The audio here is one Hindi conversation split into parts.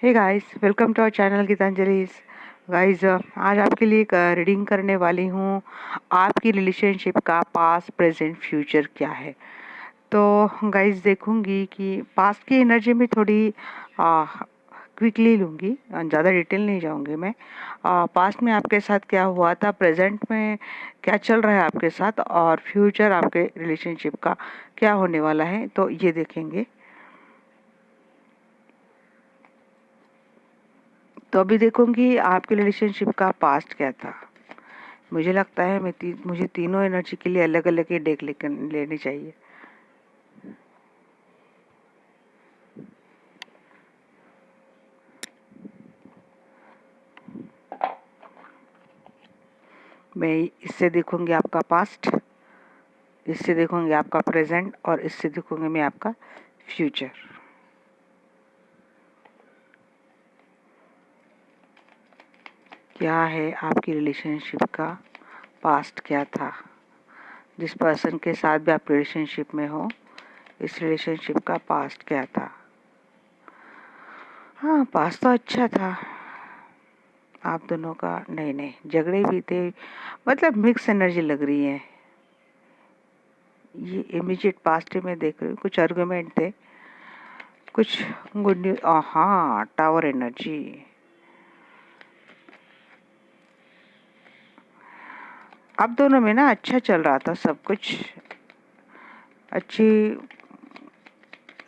Hey guys, welcome to our channel Gitanjali's. Guys, आज आपके लिए एक रीडिंग करने वाली हूँ। आपकी रिलेशनशिप का पास्ट प्रेजेंट फ्यूचर क्या है। तो गाइस, देखूंगी कि पास्ट की एनर्जी में थोड़ी क्विकली लूँगी, ज़्यादा डिटेल नहीं जाऊँगी मैं। पास्ट में आपके साथ क्या हुआ था, प्रेजेंट में क्या चल रहा है आपके साथ, और फ्यूचर आपके रिलेशनशिप का क्या होने वाला है, तो ये देखेंगे। तो अभी देखूंगी आपके रिलेशनशिप का पास्ट क्या था। मुझे लगता है मुझे तीनों एनर्जी के लिए अलग अलग ही डेक लेकर लेनी चाहिए। मैं इससे देखूंगी आपका पास्ट, इससे देखूंगी आपका प्रेजेंट, और इससे देखूंगी मैं आपका फ्यूचर। क्या है आपकी रिलेशनशिप का पास्ट, क्या था। जिस पर्सन के साथ भी आप रिलेशनशिप में हो, इस रिलेशनशिप का पास्ट क्या था। हाँ, पास्ट तो अच्छा था आप दोनों का। नहीं नहीं, झगड़े भी थे, मतलब मिक्स एनर्जी लग रही है। ये इमीडिएट पास्ट में देख रही हूँ, कुछ आर्गुमेंट थे, कुछ गुड न्यूज। हाँ, टावर एनर्जी। आप दोनों में ना अच्छा चल रहा था सब कुछ, अच्छी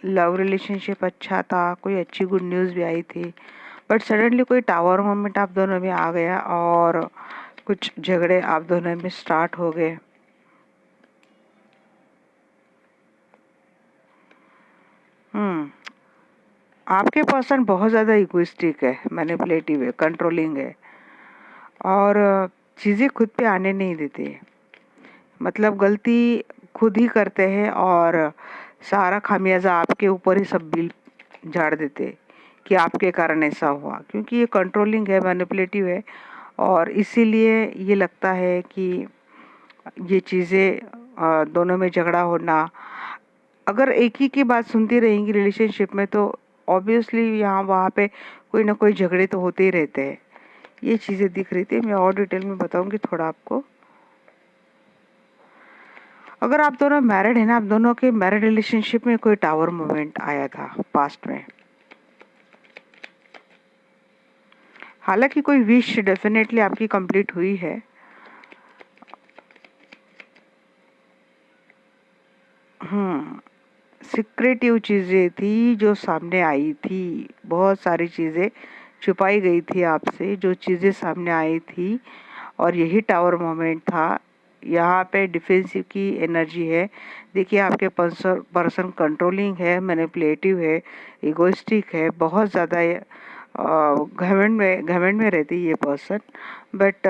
लव रिलेशनशिप अच्छा था, कोई अच्छी गुड न्यूज़ भी आई थी। बट सडनली कोई टावर मोमेंट आप दोनों में आ गया और कुछ झगड़े आप दोनों में स्टार्ट हो गए। आपके पर्सन बहुत ज़्यादा इगोइस्टिक है, मैनिपुलेटिव है, कंट्रोलिंग है, और चीज़ें खुद पे आने नहीं देते। मतलब गलती खुद ही करते हैं और सारा खामियाजा आपके ऊपर ही सब बिल झाड़ देते कि आपके कारण ऐसा हुआ, क्योंकि ये कंट्रोलिंग है, मैनिपुलेटिव है, और इसीलिए ये लगता है कि ये चीज़ें दोनों में झगड़ा होना। अगर एक ही की बात सुनती रहेंगी रिलेशनशिप में, तो ऑब्वियसली यहाँ वहाँ पे कोई ना कोई झगड़े तो होते ही रहते हैं। ये चीज़ें दिख रही थी, मैं और डिटेल में बताऊंगी थोड़ा आपको। अगर आप दोनों मैरिड है ना, आप दोनों के मैरिड रिलेशनशिप में कोई टावर मोमेंट आया था पास्ट में। हालांकि कोई विश डेफिनेटली आपकी कंप्लीट हुई है। सीक्रेटिव चीज़ें थी जो सामने आई थी, बहुत सारी चीज़ें छुपाई गई थी आपसे, जो चीज़ें सामने आई थी, और यही टावर मोमेंट था। यहाँ पे डिफेंसिव की एनर्जी है। देखिए, आपके पर्सन कंट्रोलिंग है, मैनिपुलेटिव है, इगोइस्टिक है, बहुत ज़्यादा घमंड में रहती है ये पर्सन। बट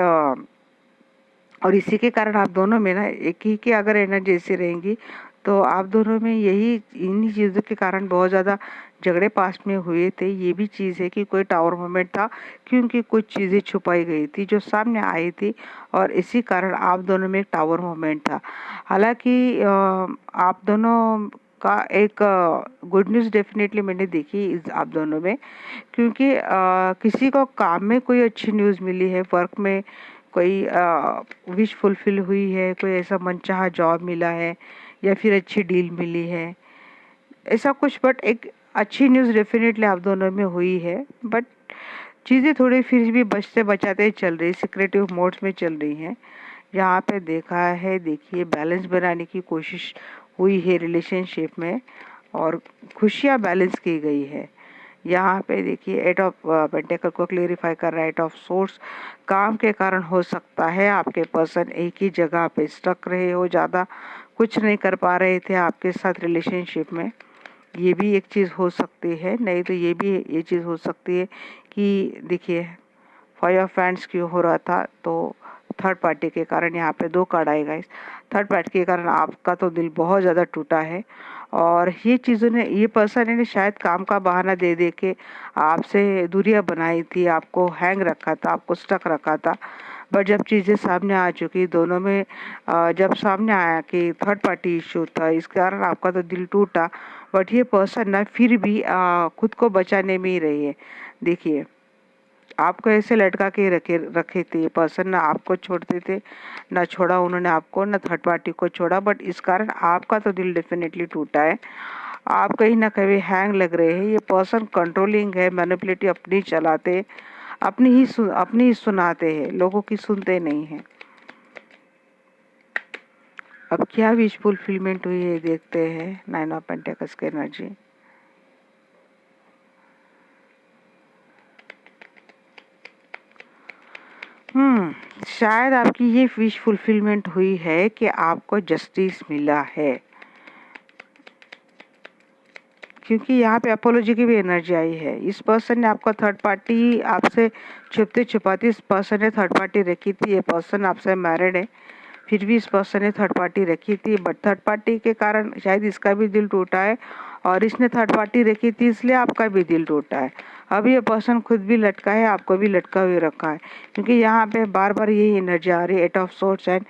और इसी के कारण आप दोनों में ना एक ही की अगर एनर्जी ऐसी रहेंगी, तो आप दोनों में यही इन्हीं चीज़ों के कारण बहुत ज़्यादा झगड़े पास्ट में हुए थे। ये भी चीज़ है कि कोई टावर मोमेंट था, क्योंकि कुछ चीज़ें छुपाई गई थी जो सामने आई थी, और इसी कारण आप दोनों में एक टावर मोमेंट था। हालांकि आप दोनों का एक गुड न्यूज़ डेफिनेटली मैंने देखी आप दोनों में, क्योंकि किसी को काम में कोई अच्छी न्यूज़ मिली है, वर्क में कोई विश फुलफिल हुई है, कोई ऐसा मनचाहा जॉब मिला है, या फिर अच्छी डील मिली है, ऐसा कुछ। बट एक अच्छी न्यूज़ डेफिनेटली आप दोनों में हुई है। बट चीज़ें थोड़ी फिर भी बचते बचाते चल रही, सिक्रेटिव मोड्स में चल रही हैं। यहाँ पे देखा है, देखिए, बैलेंस बनाने की कोशिश हुई है रिलेशनशिप में, और खुशियाँ बैलेंस की गई है। यहाँ पे देखिए, एट ऑफ पेंटेकल को क्लेरिफाई कर रहा है। एट ऑफ सोर्स, काम के कारण हो सकता है आपके पर्सन एक ही जगह पे स्टक रहे हो, ज़्यादा कुछ नहीं कर पा रहे थे आपके साथ रिलेशनशिप में। ये भी एक चीज़ हो सकती है। नहीं तो ये चीज़ हो सकती है कि देखिए, फाइव ऑफ हैंड्स क्यों हो रहा था, तो थर्ड पार्टी के कारण यहाँ पे दो कार्ड आएगा। इस थर्ड पार्टी के कारण आपका तो दिल बहुत ज़्यादा टूटा है, और ये चीज़ों ने, ये पर्सन ने शायद काम का बहाना दे दे के आपसे दूरियां बनाई थी, आपको हैंग रखा था, आपको स्टक रखा था। बट जब चीज़ें सामने आ चुकी दोनों में, जब सामने आया कि थर्ड पार्टी इशू था, इस कारण आपका तो दिल टूटा। बट ये पर्सन ना फिर भी खुद को बचाने में ही रही है। देखिए, आपको ऐसे लटका के रखे रखे थे, पर्सन ना आपको छोड़ते थे, ना छोड़ा उन्होंने आपको, ना थर्ड पार्टी को छोड़ा, बट इस कारण आपका तो दिल डेफिनेटली टूटा है। आप कहीं ना कहीं हैंग लग रहे हैं। ये पर्सन कंट्रोलिंग है, मैनिपुलेटिव, अपनी चलाते, अपनी ही सुनाते हैं, लोगों की सुनते नहीं हैं। अब क्या विश फुलफिलमेंट हुई है देखते हैं। 9 ऑफ पेंटिकल्स की एनर्जी। शायद आपकी ये विश फुलफिलमेंट हुई है कि आपको जस्टिस मिला है, क्योंकि यहाँ पे अपोलॉजी की भी एनर्जी आई है। इस पर्सन ने आपका थर्ड पार्टी आपसे छुपते छुपाते इस पर्सन ने थर्ड पार्टी रखी थी। ये पर्सन आपसे मैरिड है, फिर भी इस पर्सन ने थर्ड पार्टी रखी थी, बट थर्ड पार्टी के कारण शायद इसका भी दिल टूटा है, और इसने थर्ड पार्टी रखी थी इसलिए आपका भी दिल टूटा है। अब ये पर्सन खुद भी लटका है, आपको भी लटका हुए रखा है, क्योंकि यहाँ पे बार बार यही एनर्जी आ रही है, 8 ऑफ सोर्ड्स एंड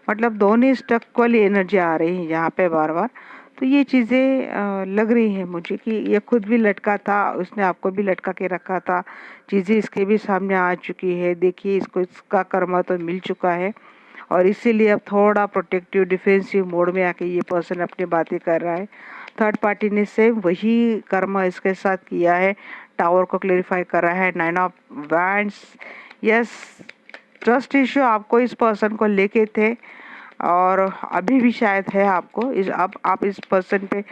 मतलब दोनों स्टक वाली एनर्जी आ रही है यहाँ पे बार बार। तो ये चीज़ें लग रही हैं मुझे कि ये खुद भी लटका था, उसने आपको भी लटका के रखा था, चीज़ें इसके भी सामने आ चुकी है। देखिए, इसको इसका कर्मा तो मिल चुका है, और इसीलिए अब थोड़ा प्रोटेक्टिव डिफेंसिव मोड में आके ये पर्सन अपनी बातें कर रहा है। थर्ड पार्टी ने सेम वही कर्मा इसके साथ किया है, टावर को क्लेरिफाई कर रहा है। 9 of wands, yes, trust issue आपको इस पर्सन को लेके थे, और अभी भी शायद है आपको। इस अब आप इस पर्सन पे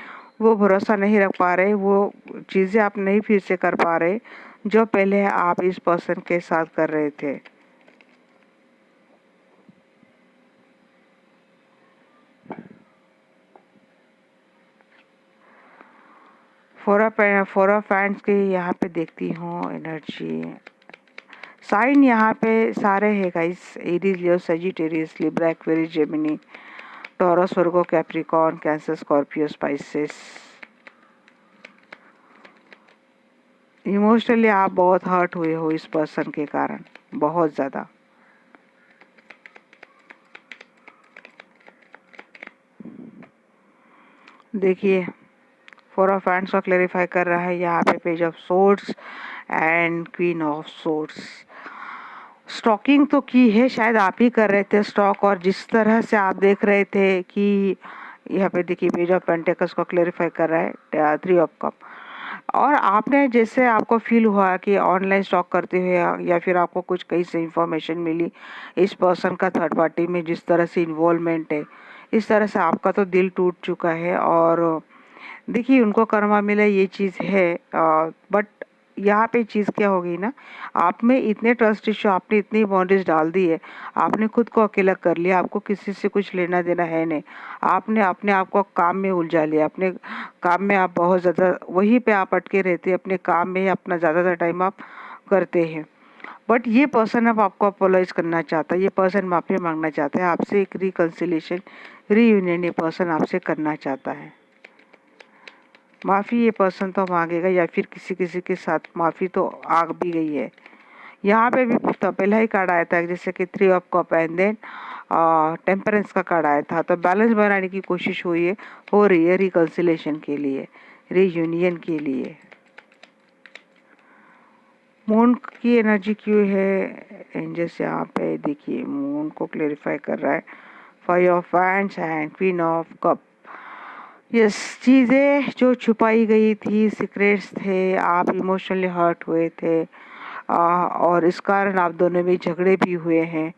वो भरोसा नहीं रख पा रहे, वो चीज़ें आप नहीं फिर से कर पा रहे जो पहले आप इस पर्सन के साथ कर रहे थे। फोर ऑफ हैंड्स की यहाँ पे देखती हूँ एनर्जी। साइन यहाँ पे सारे है guys, Aries, Leo, Sagittarius, Libra, Aquarius, Gemini, Taurus, Virgo, Capricorn, Cancer, Scorpio, Pisces. Emotionally आप बहुत हर्ट हुए हो इस पर्सन के कारण, बहुत ज़्यादा। देखिए, फोर ऑफ हैंड्स को क्लेरिफाई कर रहा है यहाँ पे, page of swords and queen of swords. Stalking तो की है, शायद आप ही कर रहे थे स्टॉक, और जिस तरह से आप देख रहे थे कि यहाँ पे देखिए पेज ऑफ पेंटिकल्स को क्लेरिफाई कर रहा है, 3 ऑफ कप, और आपने जैसे आपको फील हुआ कि ऑनलाइन स्टॉक करते हुए या फिर आपको कुछ कहीं से इंफॉर्मेशन मिली इस पर्सन का थर्ड पार्टी में जिस तरह से इन्वॉल्वमेंट है, इस तरह से आपका तो दिल टूट चुका है। और देखिए, उनको कर्मा मिला ये चीज़ है, बट यहाँ पे चीज़ क्या होगी ना, आप में इतने ट्रस्ट इश्यू, आपने इतनी बाउंड्रीज डाल दी है, आपने खुद को अकेला कर लिया, आपको किसी से कुछ लेना देना है नहीं, आपने अपने आप को काम में उलझा लिया, अपने काम में आप बहुत ज़्यादा वहीं पे आप अटके रहते हैं, अपने काम में अपना ज़्यादातर टाइम आप करते हैं। बट ये पर्सन अब आपको अपोलाइज करना चाहता है, ये पर्सन माफ़ी मांगना चाहता है आपसे, एक रिकन्सिलेशन, रीयूनियन ये पर्सन आपसे करना चाहता है। माफ़ी ये पर्सन तो मांगेगा, या फिर किसी किसी के साथ माफ़ी तो आ भी गई है। यहाँ पे भी तो पहला ही कार्ड आया था, जैसे कि 3 of cup and then temperance का कार्ड आया था, तो बैलेंस बनाने की कोशिश हो रही है रिकन्सिलेशन के लिए, रीयूनियन के लिए। मून की एनर्जी क्यों है एंजल्स यहाँ पे, देखिए मून को क्लेरिफाई कर रहा है, 5 of wands and queen of cup. Yes, चीज़ें जो छुपाई गई थी, सीक्रेट्स थे, आप इमोशनली हर्ट हुए थे, और इस कारण आप दोनों में झगड़े भी हुए हैं।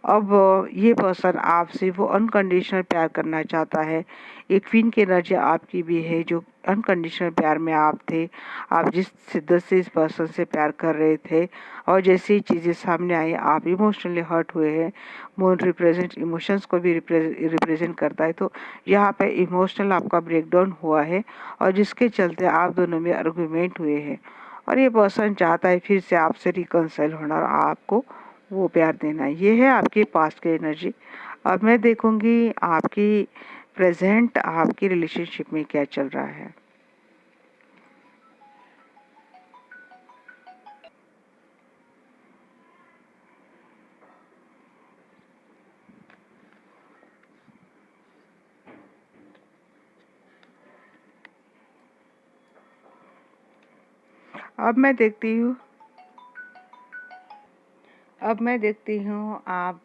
अब ये पर्सन आपसे वो अनकंडीशनल प्यार करना चाहता है। एक क्वीन की एनर्जी आपकी भी है, जो अनकंडीशनल प्यार में आप थे, आप जिस शिद्दत से इस पर्सन से प्यार कर रहे थे, और जैसे ही चीज़ें सामने आई आप इमोशनली हर्ट हुए हैं। मून रिप्रेजेंट इमोशंस को भी रिप्रेजेंट करता है, तो यहाँ पे इमोशनल आपका ब्रेकडाउन हुआ है, और जिसके चलते आप दोनों में आर्गुमेंट हुए हैं, और ये पर्सन चाहता है फिर से आपसे रिकंसाइल होना और आपको वो प्यार देना। ये है आपकी पास्ट की एनर्जी। अब मैं देखूंगी आपकी प्रेजेंट, आपकी रिलेशनशिप में क्या चल रहा है। अब मैं देखती हूँ अब मैं देखती हूँ आप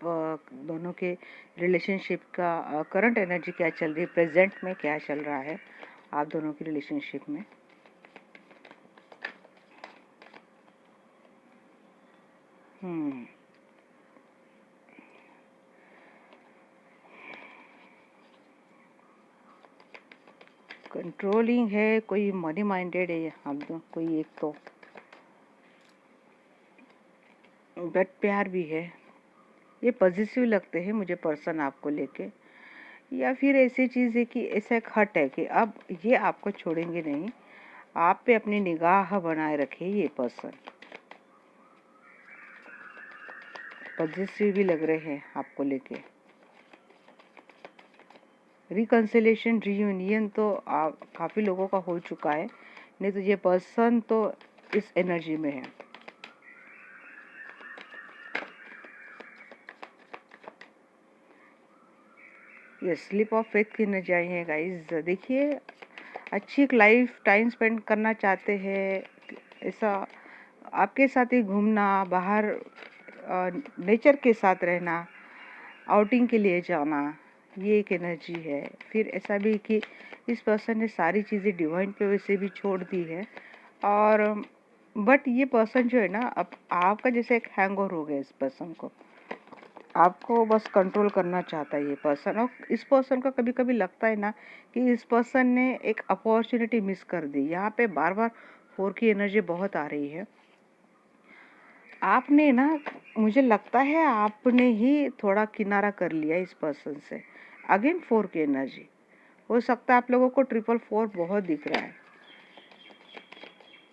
दोनों के रिलेशनशिप का करंट एनर्जी क्या चल रही है, प्रेजेंट में क्या चल रहा है आप दोनों की रिलेशनशिप में। कंट्रोलिंग है, कोई मनी माइंडेड है आप दो, कोई एक तो, बट प्यार भी है। ये पॉजिटिव लगते हैं मुझे पर्सन आपको लेके, या फिर ऐसी चीज़ है कि ऐसा एक हट है कि अब ये आपको छोड़ेंगे नहीं, आप पे अपनी निगाह बनाए रखे ये पर्सन। पॉजिटिव भी लग रहे हैं आपको लेके। रिकंसिलेशन रीयूनियन तो काफ़ी लोगों का हो चुका है, नहीं तो ये पर्सन तो इस एनर्जी में है। ये स्लिप ऑफ फेथ की एनर्जी आई है गाइस। देखिए, अच्छी एक लाइफ टाइम स्पेंड करना चाहते हैं, ऐसा आपके साथ ही घूमना, बाहर नेचर के साथ रहना, आउटिंग के लिए जाना, ये एक एनर्जी है। फिर ऐसा भी कि इस पर्सन ने सारी चीज़ें डिवाइन पे वैसे भी छोड़ दी है, और बट ये पर्सन जो है ना, अब आपका जैसे एक हैंगओवर हो गया इस पर्सन को, आपको बस कंट्रोल करना चाहता है ये पर्सन। और इस पर्सन का कभी कभी लगता है ना कि इस पर्सन ने एक अपॉर्चुनिटी मिस कर दी। यहाँ पे बार बार 4 की एनर्जी बहुत आ रही है। आपने ना, मुझे लगता है आपने ही थोड़ा किनारा कर लिया इस पर्सन से। अगेन 4 की एनर्जी, हो सकता है आप लोगों को 444 बहुत दिख रहा है।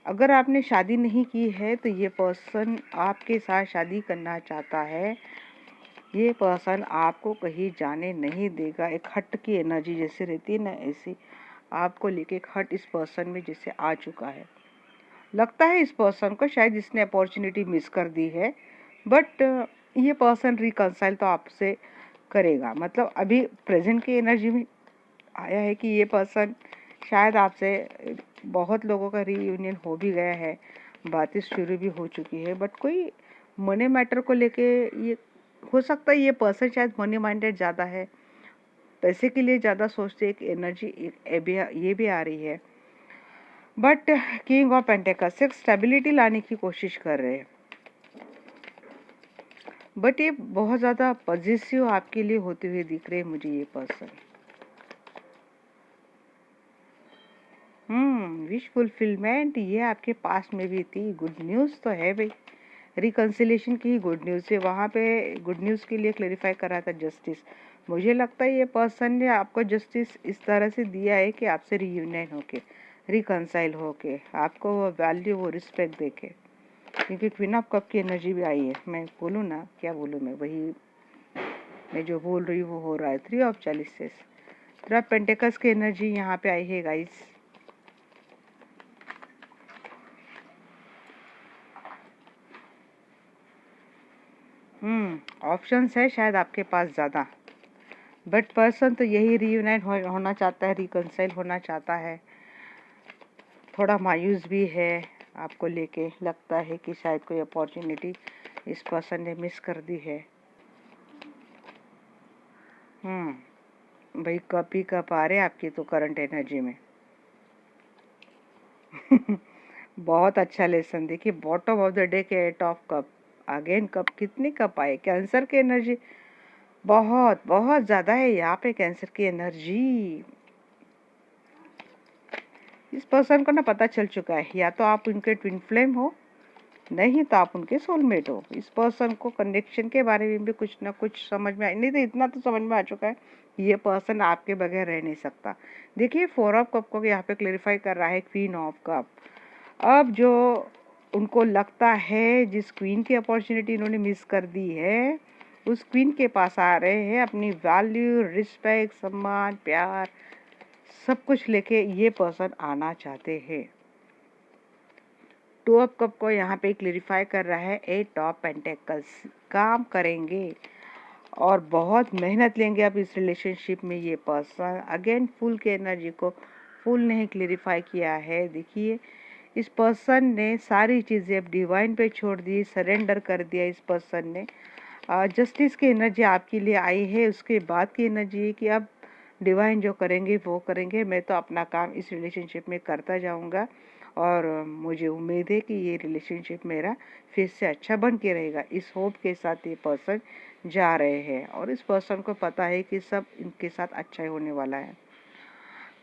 अगर आपने शादी नहीं की है तो ये पर्सन आपके साथ शादी करना चाहता है। ये पर्सन आपको कहीं जाने नहीं देगा। एक हट की एनर्जी जैसे रहती है ना, ऐसी आपको लेके एक हट इस पर्सन में जैसे आ चुका है। लगता है इस पर्सन को शायद इसने अपॉर्चुनिटी मिस कर दी है, बट ये पर्सन रिकंसाइल तो आपसे करेगा। मतलब अभी प्रेजेंट की एनर्जी में आया है कि ये पर्सन शायद आपसे, बहुत लोगों का रीयूनियन हो भी गया है, बातें शुरू भी हो चुकी है, बट कोई मनी मैटर को लेके ये हो सकता है ये पर्सन शायद मनी माइंडेड ज़्यादा है, पैसे के लिए ज़्यादा सोचते, एक एनर्जी ये भी आ रही है। बट किंग ऑफ पेंटिकल्स एक स्टेबिलिटी लाने की कोशिश कर रहे हैं, बट ये बहुत ज़्यादा पॉजिटिव आपके लिए होते हुए दिख रहे हैं मुझे ये पर्सन। विश फुलफिलमेंट ये आपके पास में भी थी। गुड न्यूज़ तो है भाई, रिकंसिलेशन की ही गुड न्यूज़ है। वहाँ पे गुड न्यूज़ के लिए क्लेरिफाई करा था जस्टिस। मुझे लगता है ये पर्सन ने आपको जस्टिस इस तरह से दिया है कि आपसे रियूनियन होके, रिकंसाइल होके, आपको वो वैल्यू, वो रिस्पेक्ट देके। क्योंकि क्वीन ऑफ कप की एनर्जी भी आई है। मैं बोलूँ ना, क्या बोलूँ मैं, वही मैं जो बोल रही हूँ वो हो रहा है। 3 ऑफ चैलिसेस, 3 ऑफ पेंटिकल्स की एनर्जी यहाँ पे आई है गाइस। ऑप्शंस है शायद आपके पास ज़्यादा, बट पर्सन तो यही रियूनाइट होना चाहता है, रिकंसाइल होना चाहता है। थोड़ा मायूस भी है आपको लेके, लगता है कि शायद कोई अपॉर्चुनिटी इस पर्सन ने मिस कर दी है। भाई कप ही कप आ रहे आपकी तो करंट एनर्जी में। बहुत अच्छा लेसन। देखिए, बॉटम ऑफ द डे के 8 ऑफ कप, अगेन कप, कितने कप आए। कैंसर की एनर्जी बहुत बहुत ज़्यादा है यहाँ पे, कैंसर की एनर्जी। इस पर्सन को ना पता चल चुका है, या तो आप उनके ट्विन फ्लेम हो, नहीं तो आप उनके सोलमेट हो। इस पर्सन को कनेक्शन के बारे में भी कुछ ना कुछ समझ में नहीं तो इतना तो समझ में आ चुका है, ये पर्सन आपके बगैर रह नहीं सकता। देखिए, 4 ऑफ कप को यहाँ पे क्लेरिफाई कर रहा है क्वीन ऑफ कप। अब जो उनको लगता है, जिस क्वीन की अपॉर्चुनिटी इन्होंने मिस कर दी है, उस क्वीन के पास आ रहे हैं अपनी वैल्यू, रिस्पेक्ट, सम्मान, प्यार, सब कुछ लेके ये पर्सन आना चाहते हैं। 2 ऑफ कप को यहाँ पे क्लेरिफाई कर रहा है 8 ऑफ पेंटिकल्स। काम करेंगे और बहुत मेहनत लेंगे अब इस रिलेशनशिप में ये पर्सन। अगेन फुल के एनर्जी को फुल नहीं क्लेरिफाई किया है। देखिए, इस पर्सन ने सारी चीज़ें अब डिवाइन पे छोड़ दी, सरेंडर कर दिया इस पर्सन ने। जस्टिस की एनर्जी आपके लिए आई है। उसके बाद की एनर्जी है कि अब डिवाइन जो करेंगे वो करेंगे, मैं तो अपना काम इस रिलेशनशिप में करता जाऊंगा और मुझे उम्मीद है कि ये रिलेशनशिप मेरा फिर से अच्छा बन के रहेगा। इस होप के साथ ये पर्सन जा रहे हैं और इस पर्सन को पता है कि सब इनके साथ अच्छा ही होने वाला है।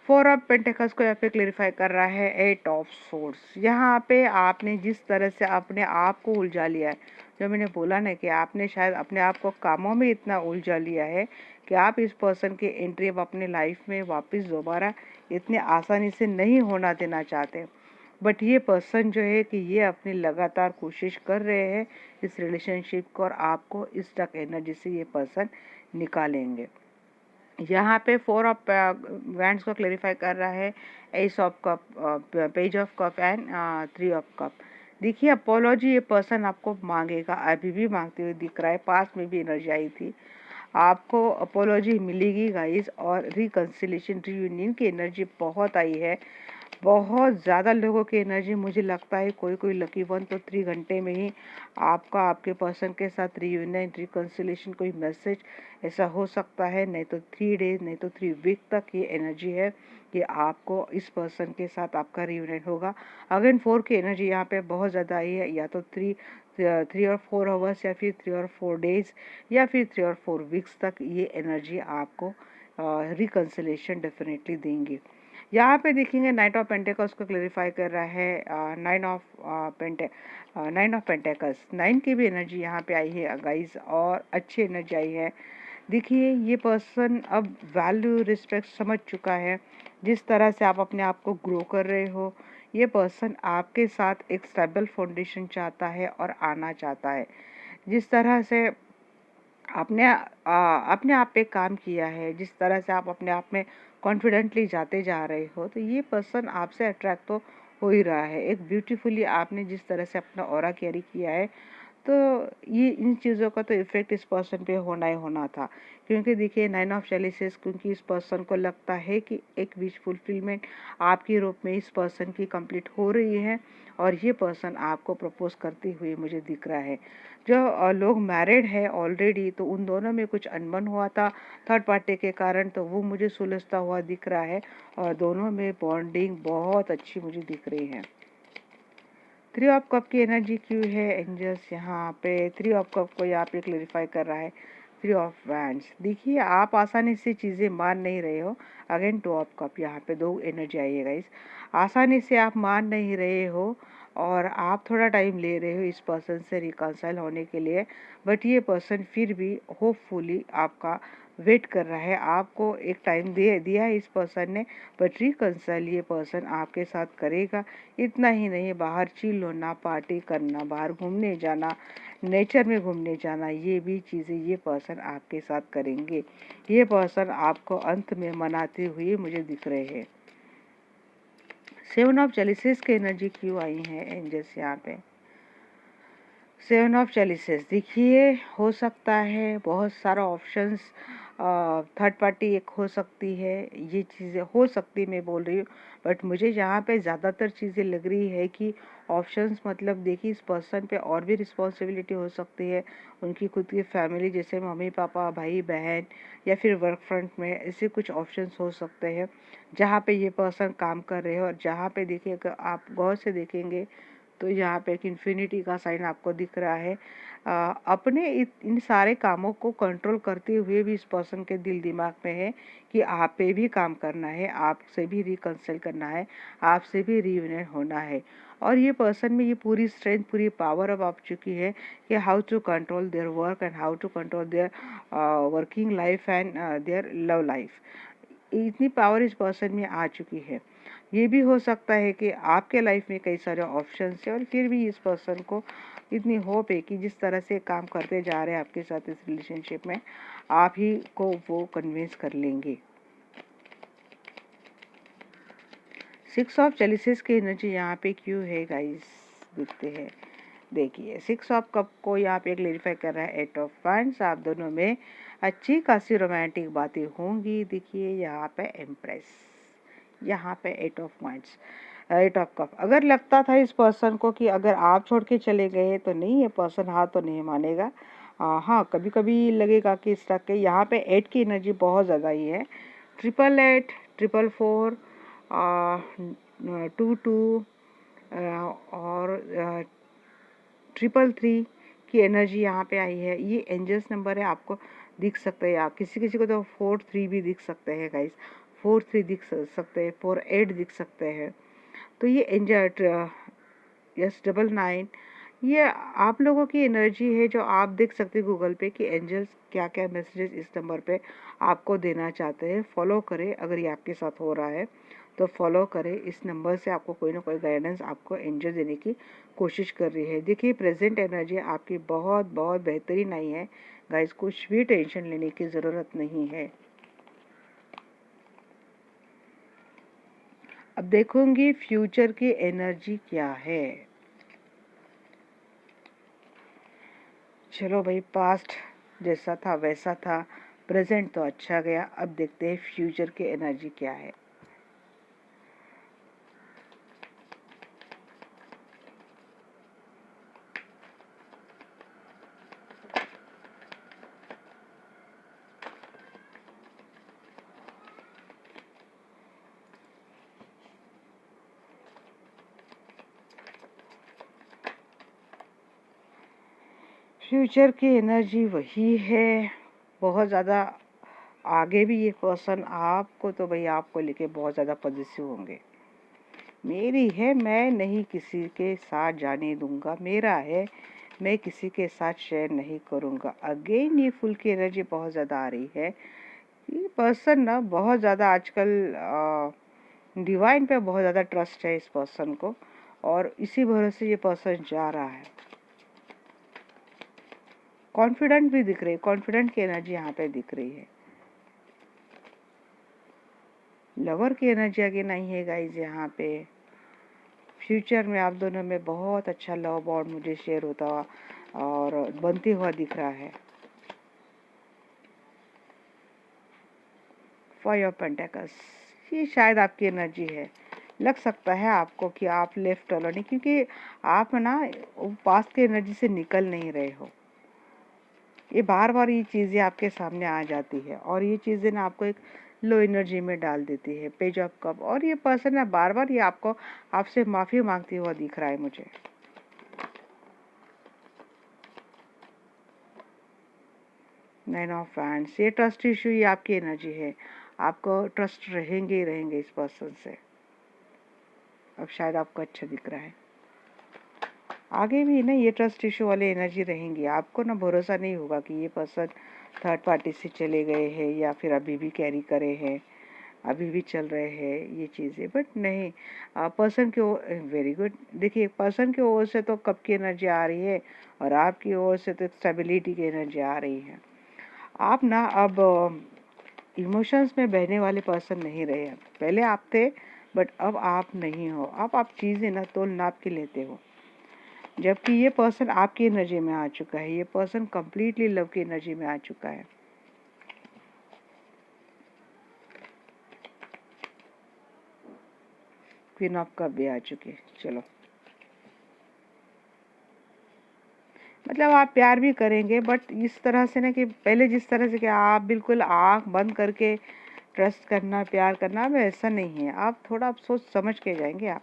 4 ऑफ पेंटिकल्स को यहाँ पे क्लेरिफाई कर रहा है 8 ऑफ सोर्ड्स। यहाँ पे आपने जिस तरह से अपने आप को उलझा लिया है, जो मैंने बोला ना कि आपने शायद अपने आप को कामों में इतना उलझा लिया है कि आप इस पर्सन की एंट्री अब अपने लाइफ में वापस दोबारा इतने आसानी से नहीं होना देना चाहते। बट ये पर्सन जो है कि ये अपनी लगातार कोशिश कर रहे हैं इस रिलेशनशिप को और आपको इस स्टक एनर्जी से ये पर्सन निकालेंगे। यहाँ पे 4 ऑफ वैंड्स को क्लेरिफाई कर रहा है S of cup, page of cup and 3 of cup. देखिए अपोलॉजी ये पर्सन आपको मांगेगा, अभी भी मांगते हुए दिख रहा है, पास में भी एनर्जी आई थी, आपको अपोलॉजी मिलेगी गाइस। और रिकंसिलेशन रियूनियन की एनर्जी बहुत आई है, बहुत ज़्यादा लोगों की एनर्जी। मुझे लगता है कोई कोई लकी वन तो 3 घंटे में ही आपका आपके पर्सन के साथ रियूनियन रिकंसिलेशन कोई मैसेज ऐसा हो सकता है, नहीं तो 3 डेज, नहीं तो 3 वीक तक ये एनर्जी है कि आपको इस पर्सन के साथ आपका रियूनियन होगा। अगेन 4 की एनर्जी यहाँ पे बहुत ज़्यादा आई है, या तो 3 और 4 आवर्स या फिर 3 और 4 डेज या फिर 3 और 4 वीक्स तक ये एनर्जी आपको रिकंसिलेशन डेफिनेटली देंगी। यहाँ पे देखेंगे नाइट ऑफ पेंटिकल्स को क्लेरिफाई कर रहा है 9 ऑफ पेंटिकल्स। 9 की भी एनर्जी यहाँ पे आई है गाइस और अच्छी एनर्जी आई है। देखिए ये पर्सन अब वैल्यू रिस्पेक्ट समझ चुका है। जिस तरह से आप अपने आप को ग्रो कर रहे हो, ये पर्सन आपके साथ एक स्टेबल फाउंडेशन चाहता है और आना चाहता है। जिस तरह से अपने आप पे काम किया है, जिस तरह से आप अपने आप में कॉन्फिडेंटली जाते जा रहे हो, तो ये पर्सन आपसे अट्रैक्ट तो हो ही रहा है। एक ब्यूटीफुली आपने जिस तरह से अपना ऑरा कैरी किया है, तो ये इन चीज़ों का तो इफेक्ट इस पर्सन पे होना ही होना था। क्योंकि देखिए 9 ऑफ चैलिसेस, क्योंकि इस पर्सन को लगता है कि एक विश फुलफिलमेंट आपके रूप में इस पर्सन की कंप्लीट हो रही है और ये पर्सन आपको प्रपोज करते हुए मुझे दिख रहा है। जो लोग मैरिड है ऑलरेडी, तो उन दोनों में कुछ अनबन हुआ था थर्ड पार्टी के कारण, तो वो मुझे सुलझता हुआ दिख रहा है और दोनों में बॉन्डिंग बहुत अच्छी मुझे दिख रही है। 3 ऑफ कप की एनर्जी क्यों है एंजल्स यहाँ पे? 3 ऑफ कप को यहाँ पे क्लेरिफाई कर रहा है 3 ऑफ वैंड्स। देखिए आप आसानी से चीज़ें मान नहीं रहे हो। अगेन 2 ऑफ कप, यहाँ पे 2 एनर्जी आई है गाइस। आसानी से आप मान नहीं रहे हो और आप थोड़ा टाइम ले रहे हो इस पर्सन से रिकंसाइल होने के लिए, बट ये पर्सन फिर भी होपफुली आपका वेट कर रहा है। आपको एक टाइम दिया है इस पर्सन ने, बट रिकंसाइल ये पर्सन आपके साथ करेगा। इतना ही नहीं, बाहर चिल होना, पार्टी करना, बाहर घूमने जाना, नेचर में घूमने जाना, ये भी चीज़ें ये पर्सन आपके साथ करेंगे। ये पर्सन आपको अंत में मनाते हुए मुझे दिख रहे हैं। 7 ऑफ चैलिसेस की एनर्जी क्यों आई है एंजल्स यहाँ पे? 7 ऑफ चैलिसेस, देखिए हो सकता है बहुत सारा ऑप्शंस, थर्ड पार्टी एक हो सकती है, ये चीज़ें हो सकती मैं बोल रही हूँ, बट मुझे यहाँ पे ज़्यादातर चीज़ें लग रही है कि ऑप्शंस, मतलब देखिए इस पर्सन पे और भी रिस्पॉन्सिबिलिटी हो सकती है, उनकी खुद की फैमिली जैसे मम्मी पापा, भाई बहन, या फिर वर्क फ्रंट में ऐसे कुछ ऑप्शंस हो सकते हैं जहाँ पे ये पर्सन काम कर रहे हो। और जहाँ पे देखिए अगर आप गौर से देखेंगे तो यहाँ पे एक इन्फिनिटी का साइन आपको दिख रहा है। अपने इन सारे कामों को कंट्रोल करते हुए भी इस पर्सन के दिल दिमाग में है कि आप पे भी काम करना है, आपसे भी रिकंसिल करना है, आपसे भी रियूनियन होना है। और ये पर्सन में ये पूरी स्ट्रेंथ, पूरी पावर अब आ चुकी है कि how to control their work and how to control their working life and their love life. इतनी पावर इस पर्सन में आ चुकी है। ये भी हो सकता है कि आपके लाइफ में कई सारे ऑप्शंस हैं और फिर भी इस पर्सन को इतनी होप है कि जिस तरह से काम करते जा रहे हैं आपके साथ इस रिलेशनशिप में, आप ही को वो कन्विंस कर लेंगे। 6 ऑफ चैलिसेस की एनर्जी यहाँ पे क्यों है गाइस, देखते हैं। देखिए 6 ऑफ कप को यहाँ पे क्लेरिफाई कर रहा है 8 ऑफ वैंड्स। आप दोनों में अच्छी खासी रोमांटिक बातें होंगी। देखिए यहाँ पे एम्प्रेस, यहाँ पे 8 of wands. Eight of cup. अगर लगता था इस पर्सन को कि अगर आप छोड़ के चले गए तो नहीं, ये पर्सन हाँ तो नहीं मानेगा। हाँ, कभी कभी लगेगा कि इस तरह के, यहाँ पे 8 की एनर्जी बहुत ज़्यादा ही है। 888, 444, 22 और 333 की एनर्जी यहाँ पे आई है। ये एंजल्स नंबर है, आपको दिख सकते हैं। आप किसी किसी को तो 43 भी दिख सकते हैं गाइस, 43 दिख सकते हैं, 48 दिख सकते हैं। तो ये एंजल यस 99, ये आप लोगों की एनर्जी है जो आप देख सकते हैं गूगल पे कि एंजल्स क्या क्या मैसेजेस इस नंबर पे आपको देना चाहते हैं। फॉलो करें, अगर ये आपके साथ हो रहा है तो फॉलो करें। इस नंबर से आपको कोई ना कोई गाइडेंस आपको एंजल देने की कोशिश कर रही है। देखिए प्रेजेंट एनर्जी आपकी बहुत बहुत बेहतरीन आई है गाइस, कुछ भी टेंशन लेने की ज़रूरत नहीं है। अब देखूंगी फ्यूचर की एनर्जी क्या है। चलो भाई, पास्ट जैसा था वैसा था, प्रेजेंट तो अच्छा गया, अब देखते हैं फ्यूचर की एनर्जी क्या है। फ्यूचर की एनर्जी वही है, बहुत ज़्यादा आगे भी ये पर्सन आपको तो भाई आपको लेके बहुत ज़्यादा पॉजिटिव होंगे। मेरी है, मैं नहीं किसी के साथ जाने दूंगा, मेरा है, मैं किसी के साथ शेयर नहीं करूंगा। अगेन ये फुल की एनर्जी बहुत ज़्यादा आ रही है। ये पर्सन ना बहुत ज़्यादा आजकल डिवाइन पे बहुत ज़्यादा ट्रस्ट है इस पर्सन को, और इसी भरोसे ये पर्सन जा रहा है। कॉन्फिडेंट भी दिख रही है, कॉन्फिडेंट की एनर्जी यहाँ पे दिख रही है। लवर की एनर्जी आगे नहीं है गाइज यहाँ पे। फ्यूचर में आप दोनों में बहुत अच्छा लव बॉन्ड मुझे शेयर होता हुआ और बनते हुआ दिख रहा है। 5 ऑफ पेंटिकल्स, ये शायद आपकी एनर्जी है। लग सकता है आपको कि आप लेफ्ट अलॉनी, क्योंकि आप ना पास्ट की एनर्जी से निकल नहीं रहे हो। ये बार बार ये चीज़ें आपके सामने आ जाती है और ये चीज़ें ना आपको एक लो एनर्जी में डाल देती है। पेज ऑफ कप, और ये पर्सन ना बार बार ये आपको आपसे माफ़ी मांगते हुआ दिख रहा है मुझे। नाइन ऑफ वैंड्स, ये ट्रस्ट इशू, ये आपकी एनर्जी है। आपको ट्रस्ट रहेंगे ही रहेंगे इस पर्सन से। अब शायद आपको अच्छा दिख रहा है। आगे भी ना ये ट्रस्ट इशू वाले एनर्जी रहेंगी। आपको ना भरोसा नहीं होगा कि ये पर्सन थर्ड पार्टी से चले गए हैं या फिर अभी भी कैरी करे हैं, अभी भी चल रहे हैं ये चीज़ें। बट नहीं, पर्सन की ओर वेरी गुड। देखिए पर्सन की ओर से तो कप की एनर्जी आ रही है और आपकी ओर से तो स्टेबिलिटी की एनर्जी आ रही है। आप ना अब इमोशंस में बहने वाले पर्सन नहीं रहे। अब पहले आप थे, बट अब आप नहीं हो। अब आप चीज़ें ना तोल नाप के लेते हो, जबकि ये पर्सन आपकी एनर्जी में आ चुका है। ये पर्सन कंप्लीटली लव की एनर्जी में आ चुका है। क्वीन ऑफ कप भी आ चुके। चलो, मतलब आप प्यार भी करेंगे, बट इस तरह से ना कि पहले जिस तरह से कि आप बिल्कुल आँख बंद करके ट्रस्ट करना, प्यार करना, अब ऐसा नहीं है। आप थोड़ा सोच समझ के जाएंगे आप।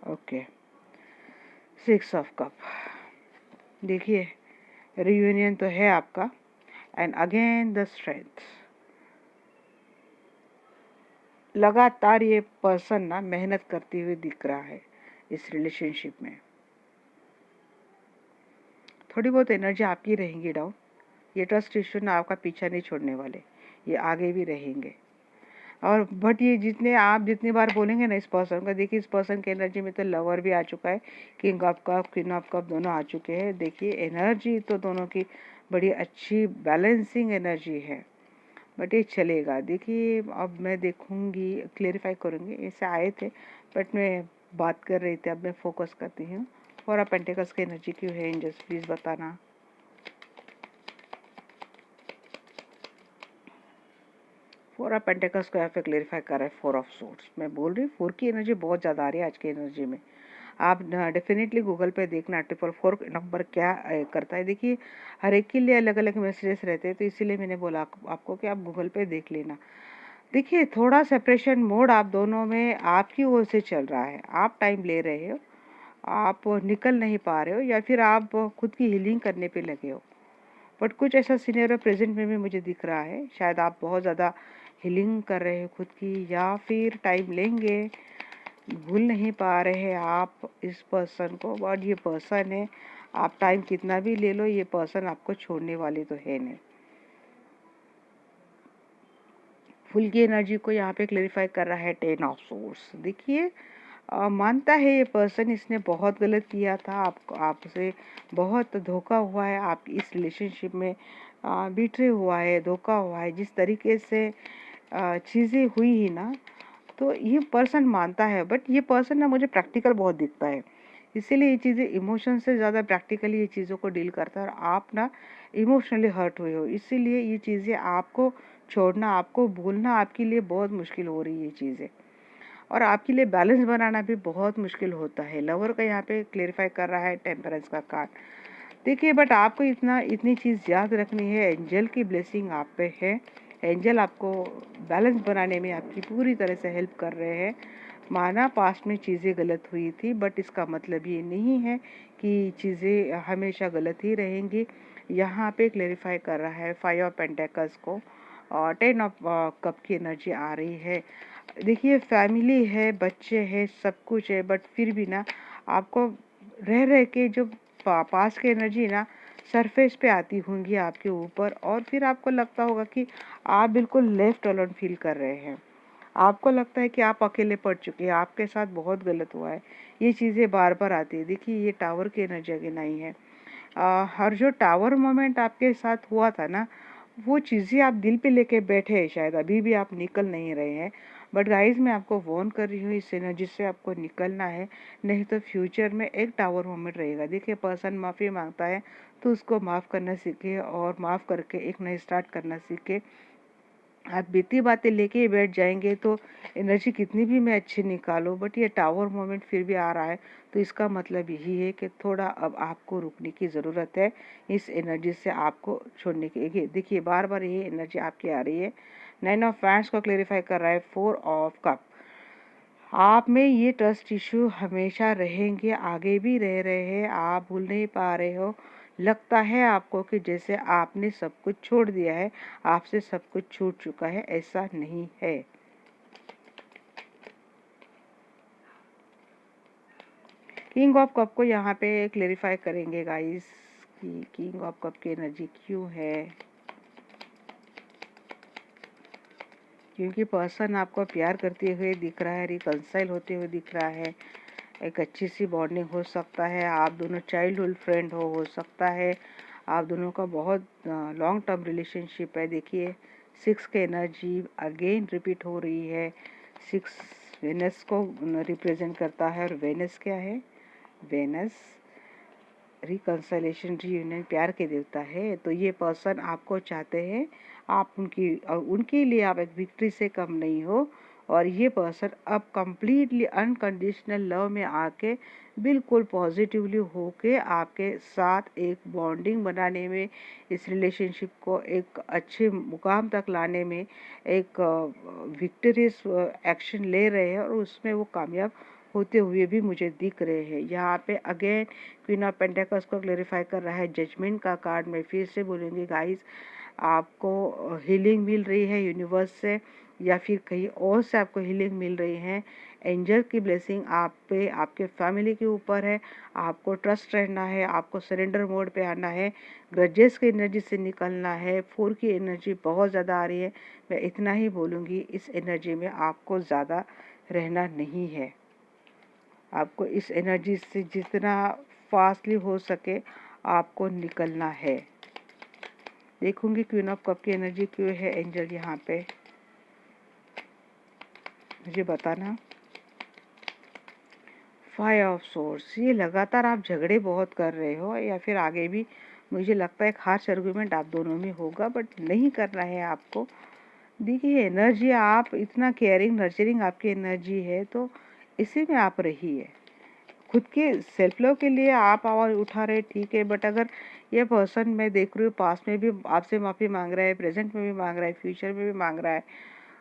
Okay, 6 of cup. देखिए रियूनियन तो है आपका, एंड अगेन द स्ट्रेंथ। लगातार ये पर्सन ना मेहनत करते हुए दिख रहा है इस रिलेशनशिप में। थोड़ी बहुत एनर्जी आपकी रहेंगी डाउन। ये ट्रस्ट इश्यू ना आपका पीछा नहीं छोड़ने वाले, ये आगे भी रहेंगे। और बट ये जितनी बार बोलेंगे ना इस पर्सन का, देखिए इस पर्सन की एनर्जी में तो लवर भी आ चुका है, king of cup, queen of cup दोनों आ चुके हैं। देखिए एनर्जी तो दोनों की बड़ी अच्छी बैलेंसिंग एनर्जी है, बट ये चलेगा। देखिए अब मैं देखूंगी, क्लेरिफाई करूंगी। ऐसे आए थे बट मैं बात कर रही थी, अब मैं फोकस करती हूँ। 4 ऑफ पेंटिकल्स की एनर्जी क्यों है एंजल्स, प्लीज बताना। 4 ऑफ पेंटिकल्स को यहाँ पे क्लेरिफाई कर रहा है 4 ऑफ सोर्ड्स। मैं बोल रही हूँ 4 की एनर्जी बहुत ज़्यादा आ रही है आज की एनर्जी में। आप डेफिनेटली गूगल पे देखना 444 नंबर क्या करता है। देखिए हर एक के लिए अलग अलग मैसेजेस रहते हैं, तो इसीलिए मैंने बोला आपको कि आप गूगल पे देख लेना। देखिए थोड़ा सेपरेशन मोड आप दोनों में आपकी ओर से चल रहा है। आप टाइम ले रहे हो, आप निकल नहीं पा रहे हो, या फिर आप खुद की हीलिंग करने पे लगे हो। बट कुछ ऐसा सिनेरियो प्रेजेंट में भी मुझे दिख रहा है, शायद आप बहुत ज़्यादा हीलिंग कर रहे हो खुद की, या फिर टाइम लेंगे, भूल नहीं पा रहे हैं आप इस पर्सन को। बट ये पर्सन है, आप टाइम कितना भी ले लो, ये पर्सन आपको छोड़ने वाली तो है नहीं। फुल की एनर्जी को यहाँ पे क्लेरिफाई कर रहा है 10 ऑफ सोर्स। देखिए मानता है ये पर्सन इसने बहुत गलत किया था, आपसे बहुत धोखा हुआ है, आप इस रिलेशनशिप में बिटरे हुआ है, धोखा हुआ है। जिस तरीके से चीज़ें हुई ही ना, तो ये पर्सन मानता है। बट ये पर्सन ना मुझे प्रैक्टिकल बहुत दिखता है, इसीलिए ये चीज़ें इमोशन से ज़्यादा प्रैक्टिकली ये चीज़ों को डील करता है। और आप ना इमोशनली हर्ट हुए हो, इसीलिए ये चीज़ें आपको छोड़ना, आपको भूलना आपके लिए बहुत मुश्किल हो रही है ये चीज़ें, और आपके लिए बैलेंस बनाना भी बहुत मुश्किल होता है। लवर का यहाँ पे क्लेरिफाई कर रहा है टेम्परेंस का कार्ड। देखिए बट आपको इतनी चीज़ याद रखनी है, एंजल की ब्लेसिंग आप पे है। एंजल आपको बैलेंस बनाने में आपकी पूरी तरह से हेल्प कर रहे हैं। माना पास्ट में चीज़ें गलत हुई थी, बट इसका मतलब ये नहीं है कि चीज़ें हमेशा गलत ही रहेंगी। यहाँ पे क्लेरिफाई कर रहा है 5 ऑफ पेंटेकल्स को, और 10 ऑफ कप की एनर्जी आ रही है। देखिए फैमिली है, बच्चे हैं, सब कुछ है, बट फिर भी ना आपको रह रह के जो पास की एनर्जी ना सरफेस पे आती होंगी आपके ऊपर, और फिर आपको लगता होगा कि आप बिल्कुल लेफ्ट अलोन फील कर रहे हैं। आपको लगता है कि आप अकेले पड़ चुके हैं, आपके साथ बहुत गलत हुआ है। ये चीज़ें बार बार आती है। देखिए ये टावर की एनर्जी अगेन आई है। हर जो टावर मोमेंट आपके साथ हुआ था ना, वो चीज़ें आप दिल पे लेके बैठे हैं, शायद अभी भी आप निकल नहीं रहे हैं। बट गाइज मैं आपको वार्न कर रही हूँ, इस एनर्जी से आपको निकलना है, नहीं तो फ्यूचर में एक टावर मोमेंट रहेगा। देखिए पर्सन माफ़ी मांगता है तो उसको माफ़ करना सीखे, और माफ़ करके एक नई स्टार्ट करना सीखे। आप बीती बातें लेके ही बैठ जाएंगे तो एनर्जी कितनी भी मैं अच्छी निकालो, बट ये टावर मोमेंट फिर भी आ रहा है, तो इसका मतलब यही है कि थोड़ा अब आपको रुकने की ज़रूरत है। इस एनर्जी से आपको छोड़ने की, देखिए बार बार ये एनर्जी आपकी आ रही है। 9 ऑफ फैंस को क्लेरिफाई कर रहा है 4 ऑफ कप। आप में ये ट्रस्ट इशू हमेशा रहेंगे, आगे भी रह रहे हैं, आप भूल नहीं पा रहे हो। लगता है आपको कि जैसे आपने सब कुछ छोड़ दिया है, आपसे सब कुछ छूट चुका है, ऐसा नहीं है। किंग ऑफ कप को यहाँ पे क्लेरिफाई करेंगे गाइस कि किंग ऑफ कप की एनर्जी क्यों है। क्योंकि पर्सन आपको प्यार करते हुए दिख रहा है, रिकंसाइल होते हुए दिख रहा है, एक अच्छी सी बॉन्डिंग हो सकता है, आप दोनों चाइल्डहुड फ्रेंड हो सकता है, आप दोनों का बहुत लॉन्ग टर्म रिलेशनशिप है। देखिए 6 की एनर्जी अगेन रिपीट हो रही है। 6 वेनस को रिप्रेजेंट करता है, और वेनस क्या है, वेनस रिकंसलेशन, रीयूनियन, प्यार के देवता है। तो ये पर्सन आपको चाहते हैं, आप उनके लिए आप एक विक्ट्री से कम नहीं हो। और ये पर्सन अब कंप्लीटली अनकंडीशनल लव में आके बिल्कुल पॉजिटिवली होके आपके साथ एक बॉन्डिंग बनाने में, इस रिलेशनशिप को एक अच्छे मुकाम तक लाने में एक विक्टरियस एक्शन ले रहे हैं, और उसमें वो कामयाब होते हुए भी मुझे दिख रहे हैं। यहाँ पे अगेन क्वीन ऑफ पेंटेकल्स को क्लेरिफाई कर रहा है जजमेंट का कार्ड। मैं फिर से बोलूँगी गाइस, आपको हीलिंग मिल रही है यूनिवर्स से, या फिर कहीं और से आपको हीलिंग मिल रही है। एंजल की ब्लेसिंग आप पे, आपके फैमिली के ऊपर है। आपको ट्रस्ट रहना है, आपको सरेंडर मोड पे आना है, ग्रजेस की एनर्जी से निकलना है। 4 की एनर्जी बहुत ज़्यादा आ रही है, मैं इतना ही बोलूँगी, इस एनर्जी में आपको ज़्यादा रहना नहीं है। आपको इस एनर्जी से जितना फास्टली हो सके आपको निकलना है। देखूंगी क्वीन ऑफ कप की एनर्जी क्यों है एंजल यहाँ पे, मुझे बताना। फाइव ऑफ सोर्स, ये लगातार आप झगड़े बहुत कर रहे हो या फिर आगे भी मुझे लगता है एक हार्श आर्गुमेंट आप दोनों में होगा, बट नहीं करना है आपको। देखिए एनर्जी, आप इतना केयरिंग नर्चरिंग आपकी एनर्जी है, तो इसी में आप रहिए। खुद के सेल्फ लव के लिए आप आवाज़ उठा रहे ठीक है, बट अगर ये पर्सन मैं देख रही हूँ पास्ट में भी आपसे माफ़ी मांग रहा है, प्रेजेंट में भी मांग रहा है, फ्यूचर में भी मांग रहा है,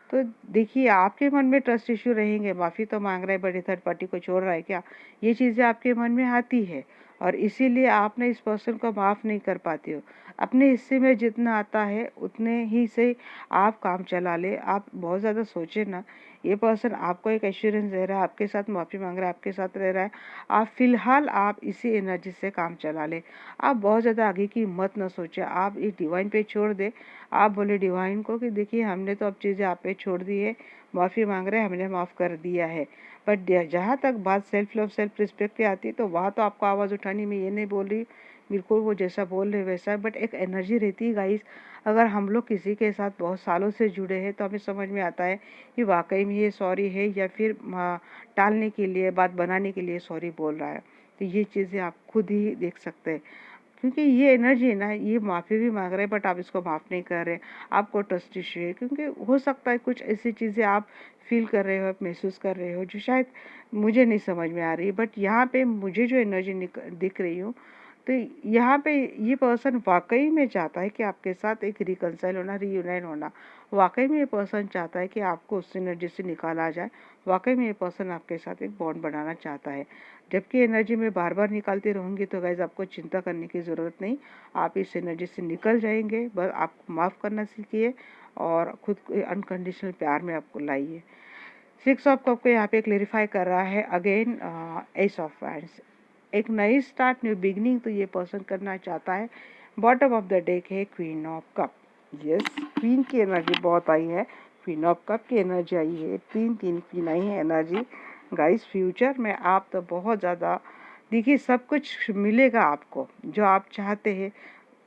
तो देखिए आपके मन में ट्रस्ट इश्यू रहेंगे। माफ़ी तो मांग रहा है बड़ी थर्ड पार्टी को छोड़ रहा है क्या, ये चीज़ें आपके मन में आती है और इसीलिए आपने इस पर्सन को माफ़ नहीं कर पाती हो। अपने हिस्से में जितना आता है उतने ही से आप काम चला ले। आप बहुत ज़्यादा सोचे ना, ये पर्सन आपको एक एश्योरेंस दे रहा है, आपके साथ माफ़ी मांग रहा है, आपके साथ रह रहा है, आप फिलहाल आप इसी एनर्जी से काम चला ले। आप बहुत ज़्यादा आगे की मत ना सोचे, आप इस डिवाइन पे छोड़ दे। आप बोले डिवाइन को कि देखिए हमने तो अब चीज़ें आप पे छोड़ दी है, माफ़ी मांग रहे हैं, हमने माफ़ कर दिया है। बट जहाँ तक बात सेल्फ लव सेल्फ रिस्पेक्ट की आती है तो वहाँ तो आपको आवाज़ उठानी, मैं ये नहीं बोल रही बिल्कुल वो जैसा बोल रहे वैसा, बट एक एनर्जी रहती है गाइस। अगर हम लोग किसी के साथ बहुत सालों से जुड़े हैं तो हमें समझ में आता है कि वाकई में ये सॉरी है या फिर टालने के लिए, बात बनाने के लिए सॉरी बोल रहा है। तो ये चीज़ें आप खुद ही देख सकते हैं, क्योंकि ये एनर्जी है ना, ये माफ़ी भी मांग रहे हैं बट आप इसको माफ़ नहीं कर रहे, आपको ट्रस्ट इश्यू है। क्योंकि हो सकता है कुछ ऐसी चीज़ें आप फील कर रहे हो, आप महसूस कर रहे हो जो शायद मुझे नहीं समझ में आ रही, बट यहाँ पे मुझे जो एनर्जी दिख रही हूँ, तो यहाँ पे ये पर्सन वाकई में चाहता है कि आपके साथ एक रिकंसाइल होना, रीयूनाइन होना। वाकई में ये पर्सन चाहता है कि आपको उस एनर्जी से निकाला जाए। वाकई में ये पर्सन आपके साथ एक बॉन्ड बनाना चाहता है। जबकि एनर्जी में बार बार निकालती रहूँगी तो गाइज आपको चिंता करने की ज़रूरत नहीं, आप इस एनर्जी से निकल जाएंगे। बस आप माफ़ करना सीखिए और खुद को अनकंडीशनल प्यार में आपको लाइए। सिक्स ऑफ कप को यहाँ पे क्लेरिफाई कर रहा है अगेन एस ऑफ वैंड्स, एक नई स्टार्ट, न्यू बिगनिंग तो ये पर्सन करना चाहता है। बॉटम ऑफ द डेक है queen of cup. Yes, queen की एनर्जी बहुत आई है, क्वीन ऑफ कप की एनर्जी आई है, तीन क्वीन आई है एनर्जी। गाइस फ्यूचर में आप तो बहुत ज़्यादा देखिए सब कुछ मिलेगा आपको जो आप चाहते हैं।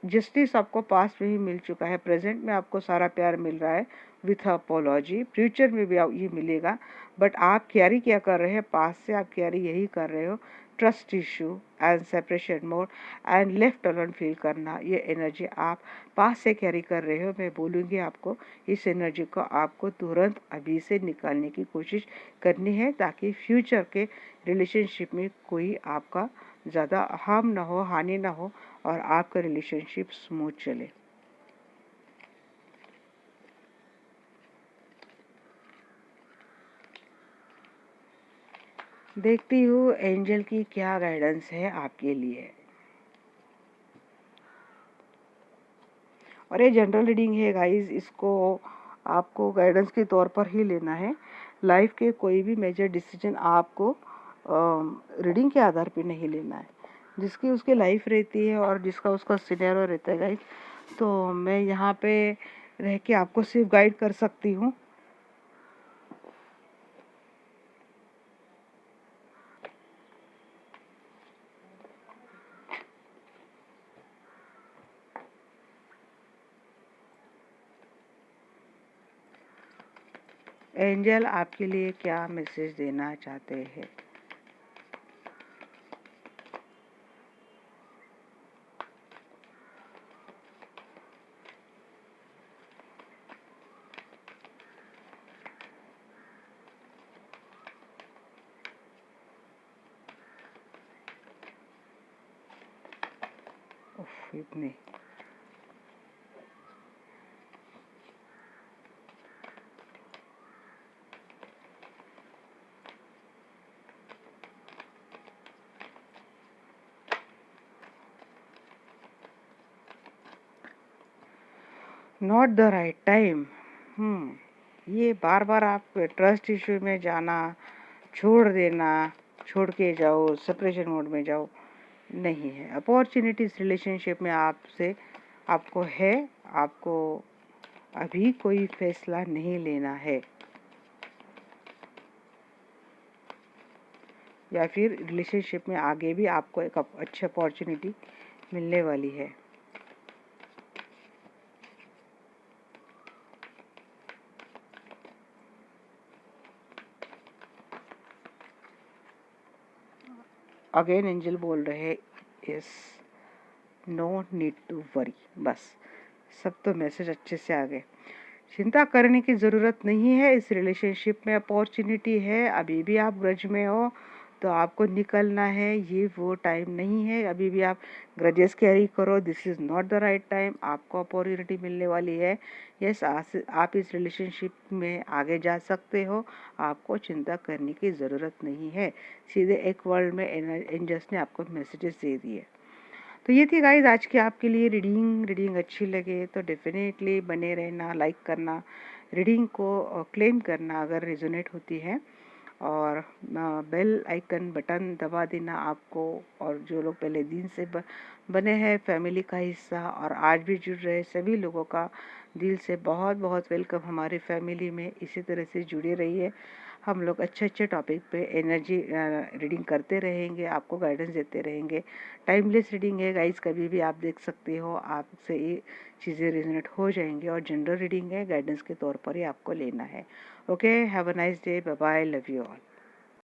जस्टिस आपको पास्ट में ही मिल चुका है, प्रेजेंट में आपको सारा प्यार मिल रहा है विथ अपोलॉजी, फ्यूचर में भी ये मिलेगा। बट आप कैरी क्या कर रहे हैं, पास्ट से आप कैरी यही कर रहे हो, trust issue and separation mode and left alone feel करना। ये एनर्जी आप पास से कैरी कर रहे हो। मैं बोलूँगी आपको इस एनर्जी को आपको तुरंत अभी से निकालने की कोशिश करनी है ताकि फ्यूचर के रिलेशनशिप में कोई आपका ज़्यादा हार्म ना हो, हानि ना हो और आपका रिलेशनशिप स्मूथ चले। देखती हूँ एंजल की क्या गाइडेंस है आपके लिए। और ये जनरल रीडिंग है गाइस, इसको आपको गाइडेंस के तौर पर ही लेना है। लाइफ के कोई भी मेजर डिसीजन आपको रीडिंग के आधार पे नहीं लेना है। जिसकी उसकी लाइफ रहती है और जिसका उसका सिनेरियो रहता है गाइस, तो मैं यहाँ पे रह के आपको सिर्फ गाइड कर सकती हूँ। एंजल आपके लिए क्या मैसेज देना चाहते हैं? इतने नॉट द राइट टाइम। ये बार बार आप ट्रस्ट इशू में जाना, छोड़ देना, छोड़ के जाओ, सेपरेशन मोड में जाओ, नहीं है। अपॉर्चुनिटीज रिलेशनशिप में आपसे आपको है, आपको अभी कोई फैसला नहीं लेना है या फिर रिलेशनशिप में आगे भी आपको एक अच्छी अपॉर्चुनिटी मिलने वाली है। अगेन एंजल बोल रहे हैं yes, no need to worry. बस सब तो मैसेज अच्छे से आ गए। चिंता करने की ज़रूरत नहीं है, इस रिलेशनशिप में अपॉर्चुनिटी है। अभी भी आप ग्रज में हो तो आपको निकलना है, ये वो टाइम नहीं है अभी भी आप ग्रजेस कैरी करो। This is not the right time, आपको अपॉर्चुनिटी मिलने वाली है। यस, आप इस रिलेशनशिप में आगे जा सकते हो, आपको चिंता करने की ज़रूरत नहीं है। सीधे एक वर्ल्ड में एंजल्स ने आपको मैसेजेस दे दिए। तो ये थी गाइज आज की आपके लिए रीडिंग अच्छी लगे तो डेफिनेटली बने रहना, लाइक करना, रीडिंग को क्लेम करना अगर रेजोनेट होती है, और बेल आइकन बटन दबा देना आपको। और जो लोग पहले दिन से बने हैं फैमिली का हिस्सा और आज भी जुड़ रहे सभी लोगों का दिल से बहुत बहुत वेलकम हमारी फैमिली में। इसी तरह से जुड़े रहिए, हम लोग अच्छे अच्छे टॉपिक पे एनर्जी रीडिंग करते रहेंगे, आपको गाइडेंस देते रहेंगे। टाइमलेस रीडिंग है गाइस, कभी भी आप देख सकते हो, आपसे ये चीज़ें रिजनेट हो जाएंगी। और जनरल रीडिंग है, गाइडेंस के तौर पर ही आपको लेना है। Okay, have a nice day, bye bye, love you all.